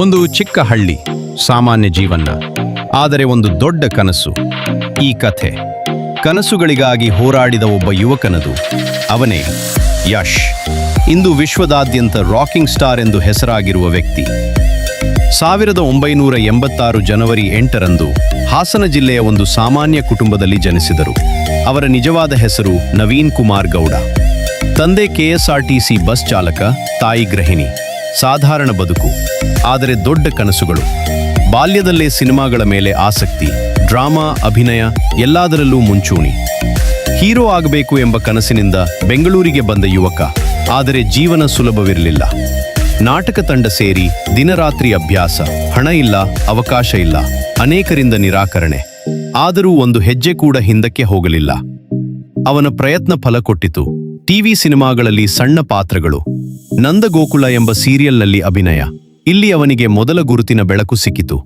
ಒಂದು ಚಿಕ್ಕ ಹಳ್ಳಿ, ಸಾಮಾನ್ಯ ಜೀವನ, ಆದರೆ ಒಂದು ದೊಡ್ಡ ಕನಸು. ಈ ಕಥೆ ಕನಸುಗಳಿಗಾಗಿ ಹೋರಾಡಿದ ಒಬ್ಬ ಯುವಕನದು. ಅವನೇ ಯಶ್. ಇಂದು ವಿಶ್ವದಾದ್ಯಂತ ರಾಕಿಂಗ್ ಸ್ಟಾರ್ ಎಂದು ಹೆಸರಾಗಿರುವ ವ್ಯಕ್ತಿ. 1986 ಜನವರಿ 8ರಂದು ಹಾಸನ ಜಿಲ್ಲೆಯ ಒಂದು ಸಾಮಾನ್ಯ ಕುಟುಂಬದಲ್ಲಿ ಜನಿಸಿದರು. ಅವರ ನಿಜವಾದ ಹೆಸರು ನವೀನ್ ಕುಮಾರ್ ಗೌಡ. ತಂದೆ KSRTC ಬಸ್ ಚಾಲಕ, ತಾಯಿ ಗೃಹಿಣಿ. ಸಾಧಾರಣ ಬದುಕು, ಆದರೆ ದೊಡ್ಡ ಕನಸುಗಳು. ಬಾಲ್ಯದಲ್ಲೇ ಸಿನಿಮಾಗಳ ಮೇಲೆ ಆಸಕ್ತಿ, ಡ್ರಾಮಾ, ಅಭಿನಯ ಎಲ್ಲದರಲ್ಲೂ ಮುಂಚೂಣಿ. ಹೀರೋ ಆಗಬೇಕು ಎಂಬ ಕನಸಿನಿಂದ ಬೆಂಗಳೂರಿಗೆ ಬಂದ ಯುವಕ. ಆದರೆ ಜೀವನ ಸುಲಭವಿರಲಿಲ್ಲ. ನಾಟಕ ತಂಡ ಸೇರಿ ದಿನರಾತ್ರಿ ಅಭ್ಯಾಸ, ಹಣ ಇಲ್ಲ, ಅವಕಾಶ ಇಲ್ಲ, ಅನೇಕರಿಂದ ನಿರಾಕರಣೆ. ಆದರೂ ಒಂದು ಹೆಜ್ಜೆ ಕೂಡ ಹಿಂದಕ್ಕೆ ಹೋಗಲಿಲ್ಲ. ಅವನ ಪ್ರಯತ್ನ ಫಲ ಕೊಟ್ಟಿತು. ಟಿವಿ ಸಿನಿಮಾಗಳಲ್ಲಿ ಸಣ್ಣ ಪಾತ್ರಗಳು, ನಂದಗೋಕುಲ ಎಂಬ ಸೀರಿಯಲ್ನಲ್ಲಿ ಅಭಿನಯ. ಇಲ್ಲಿ ಅವನಿಗೆ ಮೊದಲ ಗುರುತಿನ ಬೆಳಕು ಸಿಕ್ಕಿತು.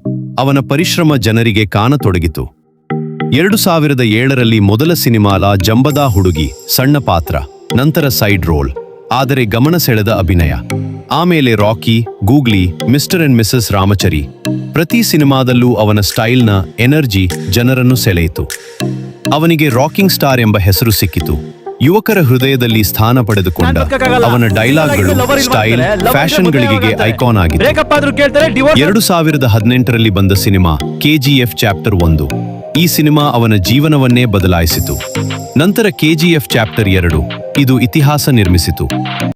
ಅವನ ಪರಿಶ್ರಮ ಜನರಿಗೆ ಕಾಣತೊಡಗಿತು. 2007ರಲ್ಲಿ ಮೊದಲ ಸಿನಿಮಾ ಲಾ ಜಂಬದಾ ಹುಡುಗಿ, ಸಣ್ಣ ಪಾತ್ರ, ನಂತರ ಸೈಡ್ ರೋಲ್, ಆದರೆ ಗಮನ ಸೆಳೆದ ಅಭಿನಯ. ಆಮೇಲೆ Rocky, Googly, Mister and Mrs Ramachari. ಪ್ರತಿ ಸಿನಿಮಾದಲ್ಲೂ ಅವನ ಸ್ಟೈಲ್ನ ಎನರ್ಜಿ ಜನರನ್ನು ಸೆಳೆಯಿತು. ಅವನಿಗೆ ರಾಕಿಂಗ್ ಸ್ಟಾರ್ ಎಂಬ ಹೆಸರು ಸಿಕ್ಕಿತು. ಯುವಕರ ಹೃದಯದಲ್ಲಿ ಸ್ಥಾನ ಪಡೆದುಕೊಂಡ ಅವನ ಡೈಲಾಗ್ಗಳು, ಸ್ಟೈಲ್, ಫ್ಯಾಷನ್ಗಳಿಗೆ ಐಕಾನ್ ಆಗಿದೆ. 2018ರಲ್ಲಿ ಬಂದ ಸಿನಿಮಾ KGF ಚಾಪ್ಟರ್ 1. ಈ ಸಿನಿಮಾ ಅವನ ಜೀವನವನ್ನೇ ಬದಲಾಯಿಸಿತು. ನಂತರ KGF ಚಾಪ್ಟರ್ 2, ಇದು ಇತಿಹಾಸ ನಿರ್ಮಿಸಿತು.